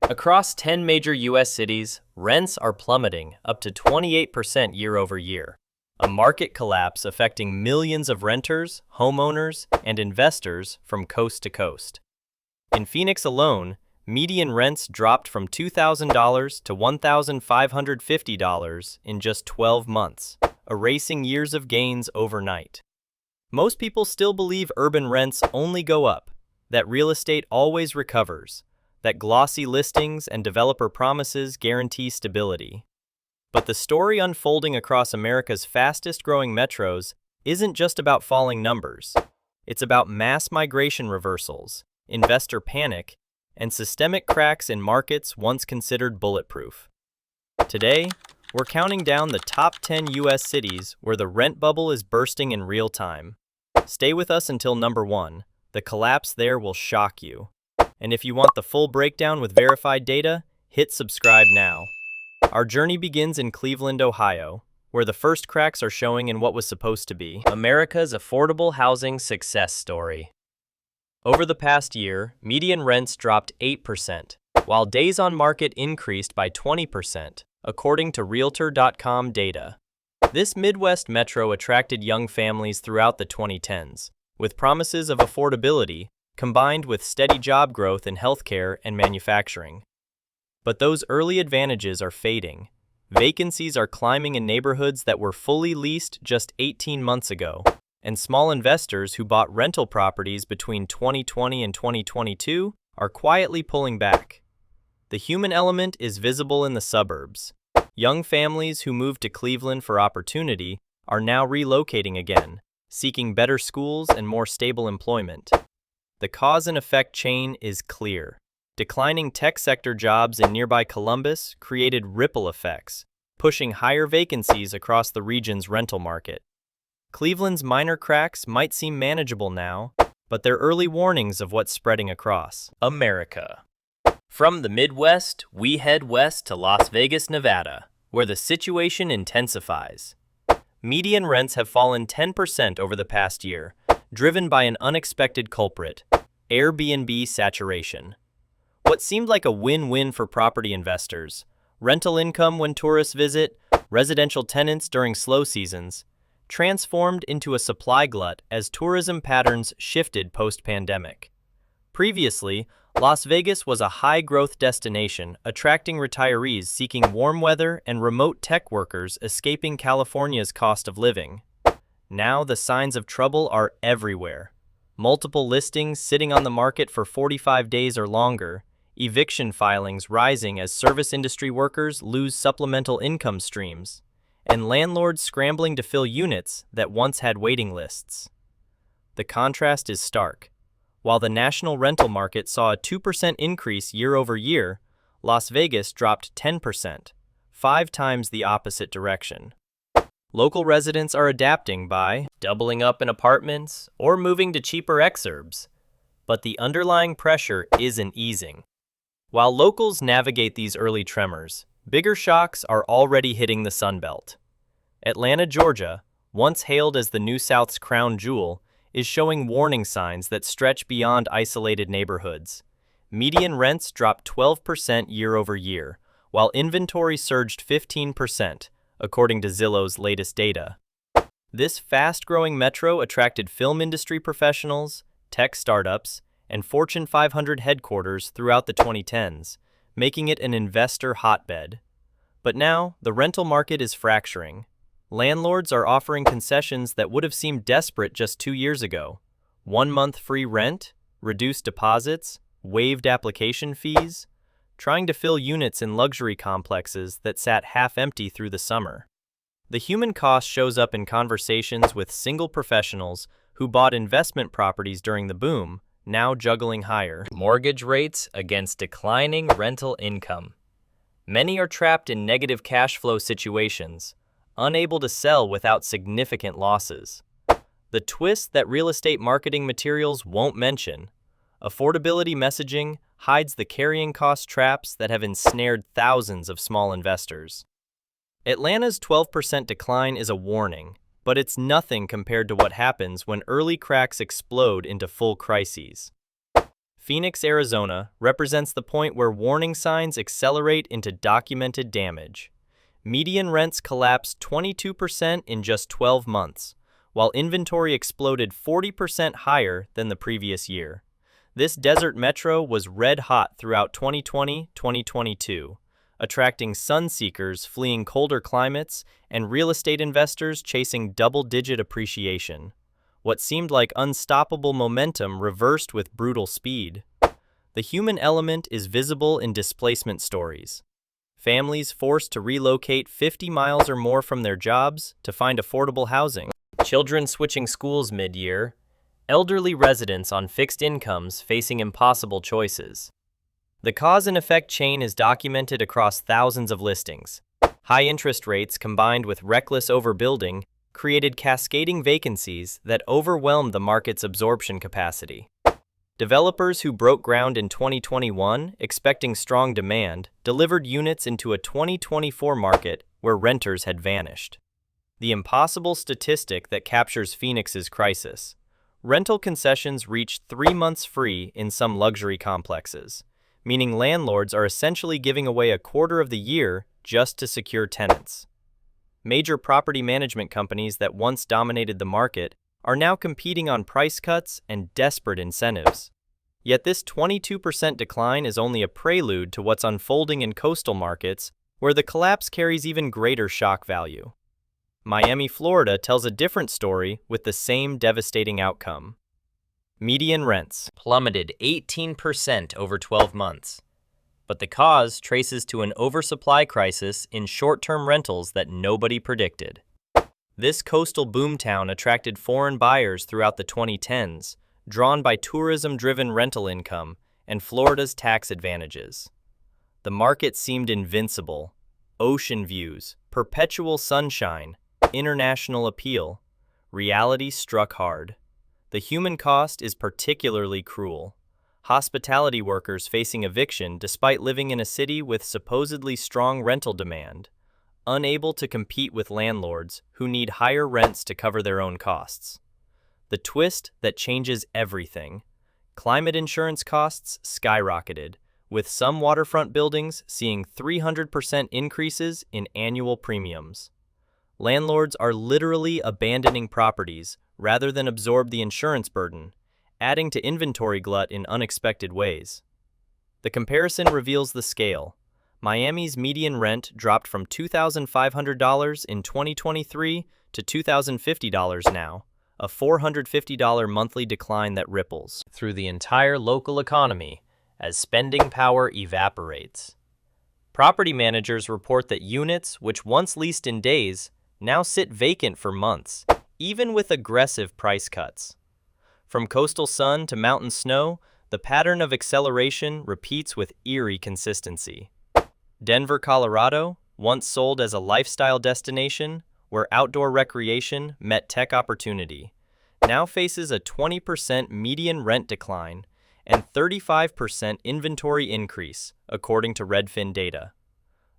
Across 10 major U.S. cities, rents are plummeting up to 28% year over year, a market collapse affecting millions of renters, homeowners, and investors from coast to coast. In Phoenix alone, median rents dropped from $2,000 to $1,550 in just 12 months, erasing years of gains overnight. Most people still believe urban rents only go up, that real estate always recovers, that glossy listings and developer promises guarantee stability. But the story unfolding across America's fastest-growing metros isn't just about falling numbers. It's about mass migration reversals, investor panic, and systemic cracks in markets once considered bulletproof. Today, we're counting down the top 10 U.S. cities where the rent bubble is bursting in real time. Stay with us until number 1. The collapse there will shock you. And if you want the full breakdown with verified data, hit subscribe now. Our journey begins in Cleveland, Ohio, where the first cracks are showing in what was supposed to be America's affordable housing success story. Over the past year, median rents dropped 8%, while days on market increased by 20%, according to Realtor.com data. This Midwest metro attracted young families throughout the 2010s, with promises of affordability combined with steady job growth in healthcare and manufacturing. But those early advantages are fading. Vacancies are climbing in neighborhoods that were fully leased just 18 months ago, and small investors who bought rental properties between 2020 and 2022 are quietly pulling back. The human element is visible in the suburbs. Young families who moved to Cleveland for opportunity are now relocating again, seeking better schools and more stable employment. The cause and effect chain is clear. Declining tech sector jobs in nearby Columbus created ripple effects, pushing higher vacancies across the region's rental market. Cleveland's minor cracks might seem manageable now, but they're early warnings of what's spreading across America. From the Midwest, we head west to Las Vegas, Nevada, where the situation intensifies. Median rents have fallen 10% over the past year, driven by an unexpected culprit, Airbnb saturation. What seemed like a win-win for property investors, rental income when tourists visit, residential tenants during slow seasons, transformed into a supply glut as tourism patterns shifted post-pandemic. Previously, Las Vegas was a high-growth destination, attracting retirees seeking warm weather and remote tech workers escaping California's cost of living. Now the signs of trouble are everywhere. Multiple listings sitting on the market for 45 days or longer, eviction filings rising as service industry workers lose supplemental income streams, and landlords scrambling to fill units that once had waiting lists. The contrast is stark. While the national rental market saw a 2% increase year over year, Las Vegas dropped 10%, 5 times the opposite direction. Local residents are adapting by doubling up in apartments or moving to cheaper exurbs, but the underlying pressure isn't easing. While locals navigate these early tremors, bigger shocks are already hitting the Sun Belt. Atlanta, Georgia, once hailed as the New South's crown jewel, is showing warning signs that stretch beyond isolated neighborhoods. Median rents dropped 12% year over year, while inventory surged 15%, according to Zillow's latest data. This fast-growing metro attracted film industry professionals, tech startups, and Fortune 500 headquarters throughout the 2010s, making it an investor hotbed. But now, the rental market is fracturing. Landlords are offering concessions that would have seemed desperate just 2 years ago. 1 month free rent, reduced deposits, waived application fees, trying to fill units in luxury complexes that sat half-empty through the summer. The human cost shows up in conversations with single professionals who bought investment properties during the boom, now juggling higher mortgage rates against declining rental income. Many are trapped in negative cash flow situations, unable to sell without significant losses. The twist that real estate marketing materials won't mention: affordability messaging hides the carrying cost traps that have ensnared thousands of small investors. Atlanta's 12% decline is a warning, but it's nothing compared to what happens when early cracks explode into full crises. Phoenix, Arizona represents the point where warning signs accelerate into documented damage. Median rents collapsed 22% in just 12 months, while inventory exploded 40% higher than the previous year. This desert metro was red hot throughout 2020-2022, attracting sun seekers fleeing colder climates and real estate investors chasing double-digit appreciation. What seemed like unstoppable momentum reversed with brutal speed. The human element is visible in displacement stories. Families forced to relocate 50 miles or more from their jobs to find affordable housing. Children switching schools mid-year. Elderly residents on fixed incomes facing impossible choices. The cause and effect chain is documented across thousands of listings. High interest rates combined with reckless overbuilding created cascading vacancies that overwhelmed the market's absorption capacity. Developers who broke ground in 2021, expecting strong demand, delivered units into a 2024 market where renters had vanished. The impossible statistic that captures Phoenix's crisis. Rental concessions reached 3 months free in some luxury complexes, meaning landlords are essentially giving away a quarter of the year just to secure tenants. Major property management companies that once dominated the market are now competing on price cuts and desperate incentives. Yet this 22% decline is only a prelude to what's unfolding in coastal markets, where the collapse carries even greater shock value. Miami, Florida tells a different story with the same devastating outcome. Median rents plummeted 18% over 12 months. But the cause traces to an oversupply crisis in short-term rentals that nobody predicted. This coastal boomtown attracted foreign buyers throughout the 2010s, drawn by tourism-driven rental income and Florida's tax advantages. The market seemed invincible. Ocean views, perpetual sunshine, international appeal. Reality struck hard. The human cost is particularly cruel. Hospitality workers facing eviction despite living in a city with supposedly strong rental demand, unable to compete with landlords who need higher rents to cover their own costs. The twist that changes everything. Climate insurance costs skyrocketed, with some waterfront buildings seeing 300% increases in annual premiums. Landlords are literally abandoning properties rather than absorb the insurance burden, adding to inventory glut in unexpected ways. The comparison reveals the scale. Miami's median rent dropped from $2,500 in 2023 to $2,050 now, a $450 monthly decline that ripples through the entire local economy as spending power evaporates. Property managers report that units, which once leased in days, now sit vacant for months, even with aggressive price cuts. From coastal sun to mountain snow, the pattern of acceleration repeats with eerie consistency. Denver, Colorado, once sold as a lifestyle destination where outdoor recreation met tech opportunity, now faces a 20% median rent decline and 35% inventory increase, according to Redfin data.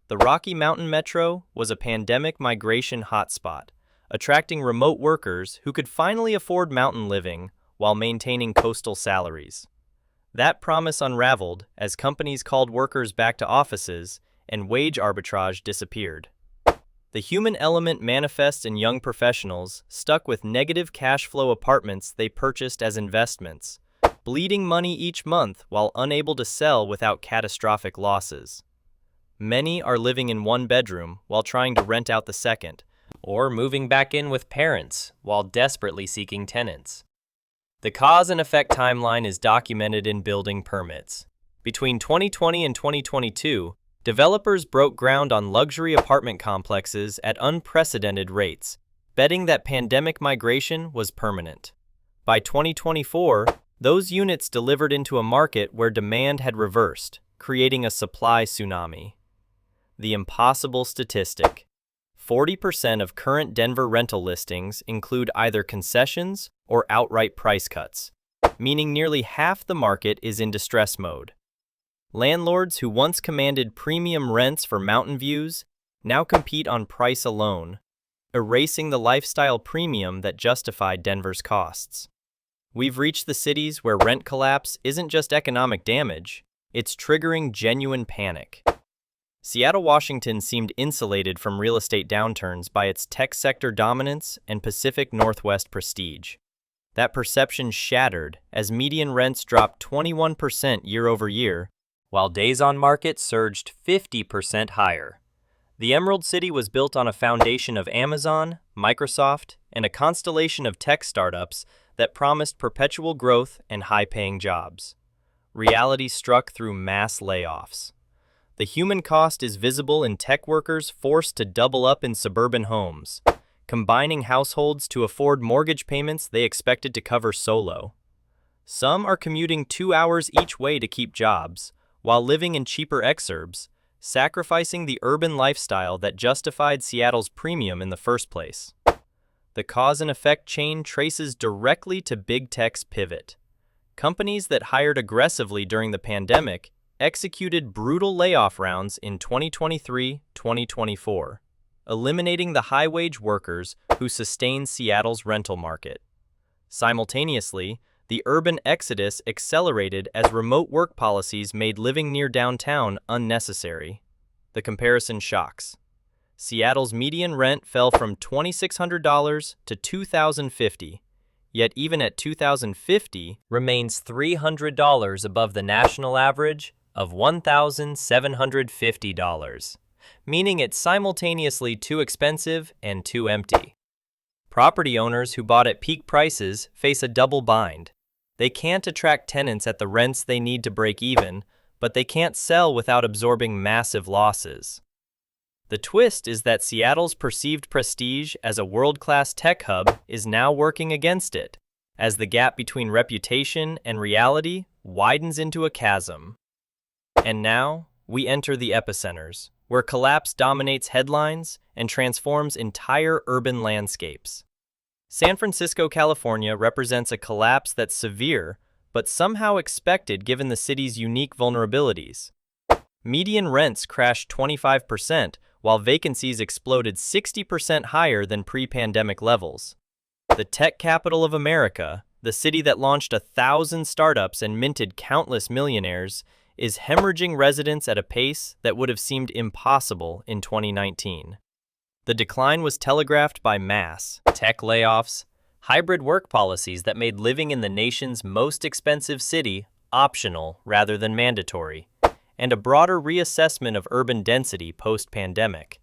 The Rocky Mountain Metro was a pandemic migration hotspot, attracting remote workers who could finally afford mountain living while maintaining coastal salaries. That promise unraveled as companies called workers back to offices and wage arbitrage disappeared. The human element manifests in young professionals stuck with negative cash flow apartments they purchased as investments, bleeding money each month while unable to sell without catastrophic losses. Many are living in one bedroom while trying to rent out the second, or moving back in with parents while desperately seeking tenants. The cause and effect timeline is documented in building permits. Between 2020 and 2022, developers broke ground on luxury apartment complexes at unprecedented rates, betting that pandemic migration was permanent. By 2024, those units delivered into a market where demand had reversed, creating a supply tsunami. The impossible statistic. 40% of current Denver rental listings include either concessions or outright price cuts, meaning nearly half the market is in distress mode. Landlords who once commanded premium rents for mountain views now compete on price alone, erasing the lifestyle premium that justified Denver's costs. We've reached the cities where rent collapse isn't just economic damage, it's triggering genuine panic. Seattle, Washington seemed insulated from real estate downturns by its tech sector dominance and Pacific Northwest prestige. That perception shattered as median rents dropped 21% year over year, while days on market surged 50% higher. The Emerald City was built on a foundation of Amazon, Microsoft, and a constellation of tech startups that promised perpetual growth and high-paying jobs. Reality struck through mass layoffs. The human cost is visible in tech workers forced to double up in suburban homes, combining households to afford mortgage payments they expected to cover solo. Some are commuting 2 hours each way to keep jobs, while living in cheaper exurbs, sacrificing the urban lifestyle that justified Seattle's premium in the first place. The cause and effect chain traces directly to big tech's pivot. Companies that hired aggressively during the pandemic executed brutal layoff rounds in 2023-2024, eliminating the high-wage workers who sustained Seattle's rental market. Simultaneously, the urban exodus accelerated as remote work policies made living near downtown unnecessary. The comparison shocks. Seattle's median rent fell from $2,600 to $2,050, yet even at $2,050 remains $300 above the national average of $1,750, meaning it's simultaneously too expensive and too empty. Property owners who bought at peak prices face a double bind. They can't attract tenants at the rents they need to break even, but they can't sell without absorbing massive losses. The twist is that Seattle's perceived prestige as a world-class tech hub is now working against it, as the gap between reputation and reality widens into a chasm. And now, we enter the epicenters, where collapse dominates headlines and transforms entire urban landscapes. San Francisco, California represents a collapse that's severe, but somehow expected given the city's unique vulnerabilities. Median rents crashed 25%, while vacancies exploded 60% higher than pre-pandemic levels. The tech capital of America, the city that launched 1,000 startups and minted countless millionaires, is hemorrhaging residents at a pace that would have seemed impossible in 2019. The decline was telegraphed by mass tech layoffs, hybrid work policies that made living in the nation's most expensive city optional rather than mandatory, and a broader reassessment of urban density post-pandemic.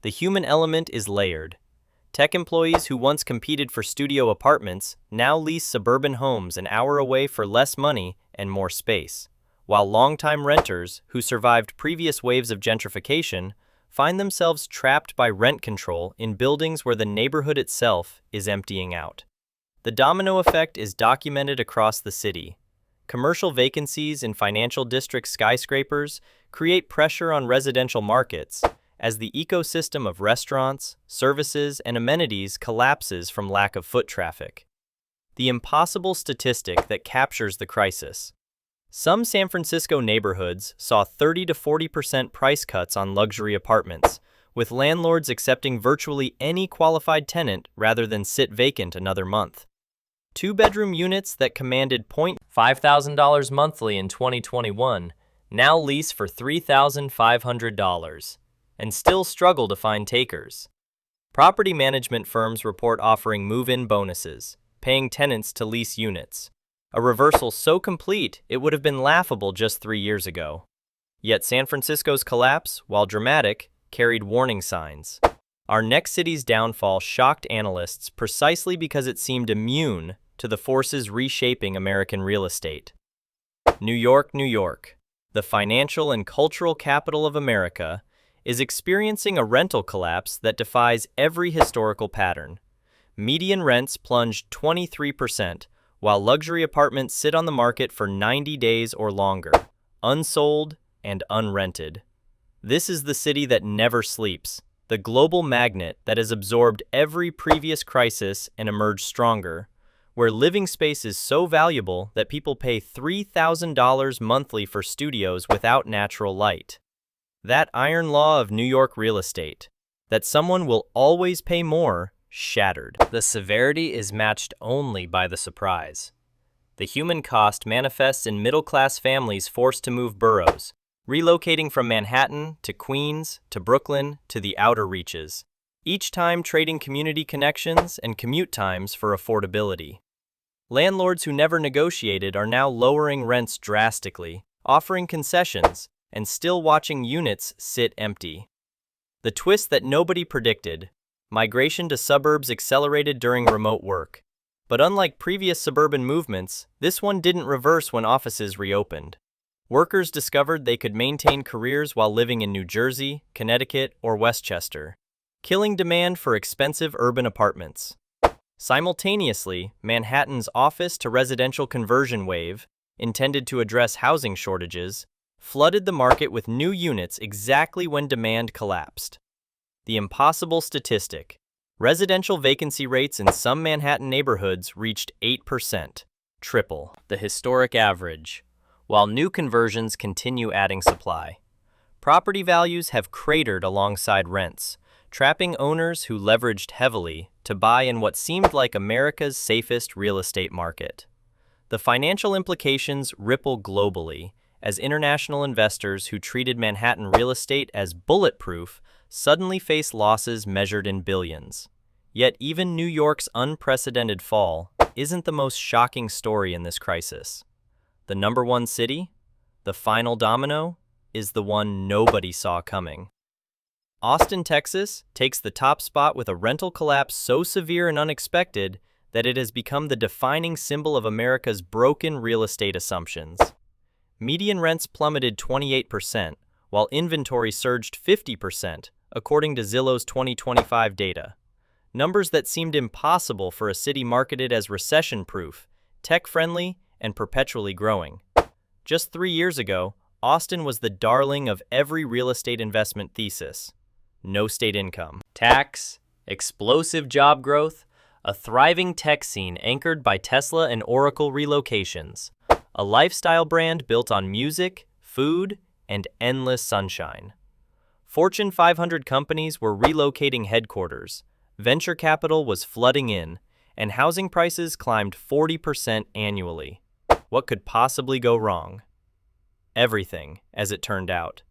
The human element is layered. Tech employees who once competed for studio apartments now lease suburban homes an hour away for less money and more space, while longtime renters who survived previous waves of gentrification find themselves trapped by rent control in buildings where the neighborhood itself is emptying out. The domino effect is documented across the city. Commercial vacancies in financial district skyscrapers create pressure on residential markets as the ecosystem of restaurants, services, and amenities collapses from lack of foot traffic. The impossible statistic that captures the crisis. Some San Francisco neighborhoods saw 30 to 40% price cuts on luxury apartments, with landlords accepting virtually any qualified tenant rather than sit vacant another month. Two-bedroom units that commanded $5,000 monthly in 2021 now lease for $3,500 and still struggle to find takers. Property management firms report offering move-in bonuses, paying tenants to lease units, a reversal so complete it would have been laughable just 3 years ago. Yet San Francisco's collapse, while dramatic, carried warning signs. Our next city's downfall shocked analysts precisely because it seemed immune to the forces reshaping American real estate. New York, New York, the financial and cultural capital of America, is experiencing a rental collapse that defies every historical pattern. Median rents plunged 23%, while luxury apartments sit on the market for 90 days or longer, unsold and unrented. This is the city that never sleeps, the global magnet that has absorbed every previous crisis and emerged stronger, where living space is so valuable that people pay $3,000 monthly for studios without natural light. That iron law of New York real estate, that someone will always pay more, shattered. The severity is matched only by the surprise. The human cost manifests in middle-class families forced to move boroughs, relocating from Manhattan to Queens to Brooklyn to the outer reaches, each time trading community connections and commute times for affordability. Landlords who never negotiated are now lowering rents drastically, offering concessions, and still watching units sit empty. The twist that nobody predicted: migration to suburbs accelerated during remote work. But unlike previous suburban movements, this one didn't reverse when offices reopened. Workers discovered they could maintain careers while living in New Jersey, Connecticut, or Westchester, killing demand for expensive urban apartments. Simultaneously, Manhattan's office-to-residential conversion wave, intended to address housing shortages, flooded the market with new units exactly when demand collapsed. The impossible statistic: residential vacancy rates in some Manhattan neighborhoods reached 8%, triple the historic average, while new conversions continue adding supply. Property values have cratered alongside rents, trapping owners who leveraged heavily to buy in what seemed like America's safest real estate market. The financial implications ripple globally as international investors who treated Manhattan real estate as bulletproof suddenly face losses measured in billions. Yet even New York's unprecedented fall isn't the most shocking story in this crisis. The number one city, the final domino, is the one nobody saw coming. Austin, Texas, takes the top spot with a rental collapse so severe and unexpected that it has become the defining symbol of America's broken real estate assumptions. Median rents plummeted 28%, while inventory surged 50%, according to Zillow's 2025 data. Numbers that seemed impossible for a city marketed as recession-proof, tech-friendly, and perpetually growing. Just 3 years ago, Austin was the darling of every real estate investment thesis. No state income, tax, explosive job growth, a thriving tech scene anchored by Tesla and Oracle relocations, a lifestyle brand built on music, food, and endless sunshine. Fortune 500 companies were relocating headquarters, venture capital was flooding in, and housing prices climbed 40% annually. What could possibly go wrong? Everything, as it turned out.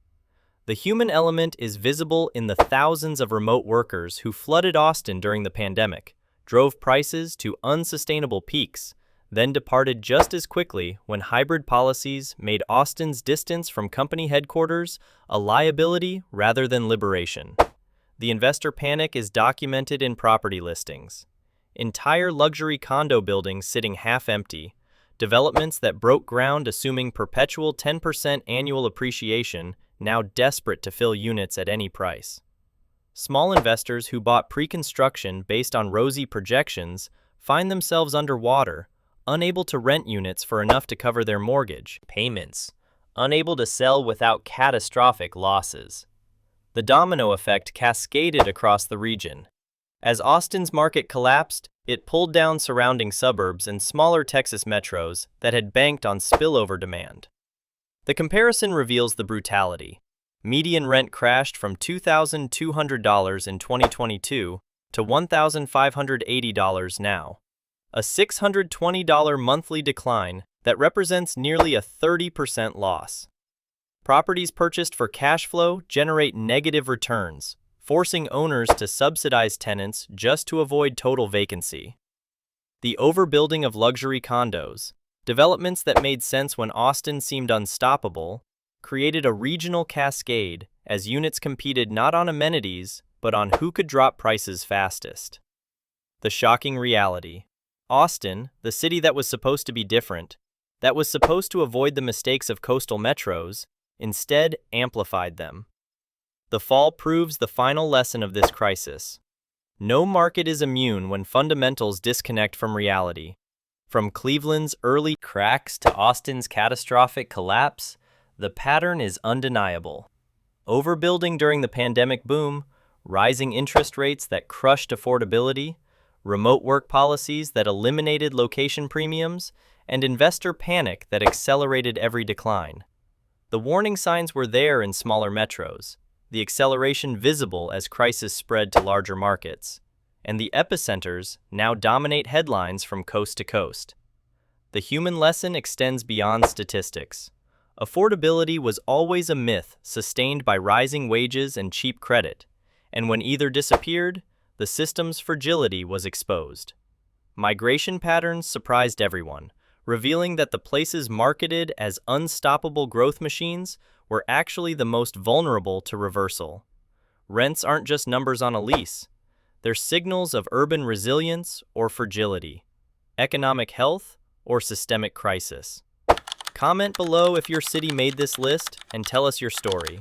The human element is visible in the thousands of remote workers who flooded Austin during the pandemic, drove prices to unsustainable peaks, then departed just as quickly when hybrid policies made Austin's distance from company headquarters a liability rather than liberation. The investor panic is documented in property listings. Entire luxury condo buildings sitting half empty, developments that broke ground assuming perpetual 10% annual appreciation, now desperate to fill units at any price. Small investors who bought pre-construction based on rosy projections find themselves underwater, unable to rent units for enough to cover their mortgage payments, unable to sell without catastrophic losses. The domino effect cascaded across the region. As Austin's market collapsed, it pulled down surrounding suburbs and smaller Texas metros that had banked on spillover demand. The comparison reveals the brutality. Median rent crashed from $2,200 in 2022 to $1,580 now, a $620 monthly decline that represents nearly a 30% loss. Properties purchased for cash flow generate negative returns, forcing owners to subsidize tenants just to avoid total vacancy. The overbuilding of luxury condos, developments that made sense when Austin seemed unstoppable, created a regional cascade as units competed not on amenities, but on who could drop prices fastest. The shocking reality: Austin, the city that was supposed to be different, that was supposed to avoid the mistakes of coastal metros, instead amplified them. The fall proves the final lesson of this crisis. No market is immune when fundamentals disconnect from reality. From Cleveland's early cracks to Austin's catastrophic collapse, the pattern is undeniable. Overbuilding during the pandemic boom, rising interest rates that crushed affordability, remote work policies that eliminated location premiums, and investor panic that accelerated every decline. The warning signs were there in smaller metros, the acceleration visible as crisis spread to larger markets, and the epicenters now dominate headlines from coast to coast. The human lesson extends beyond statistics. Affordability was always a myth sustained by rising wages and cheap credit, and when either disappeared, the system's fragility was exposed. Migration patterns surprised everyone, revealing that the places marketed as unstoppable growth machines were actually the most vulnerable to reversal. Rents aren't just numbers on a lease. They're signals of urban resilience or fragility, economic health or systemic crisis. Comment below if your city made this list and tell us your story.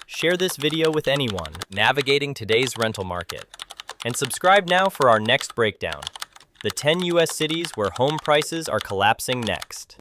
Share this video with anyone navigating today's rental market. And subscribe now for our next breakdown: the 10 U.S. cities where home prices are collapsing next.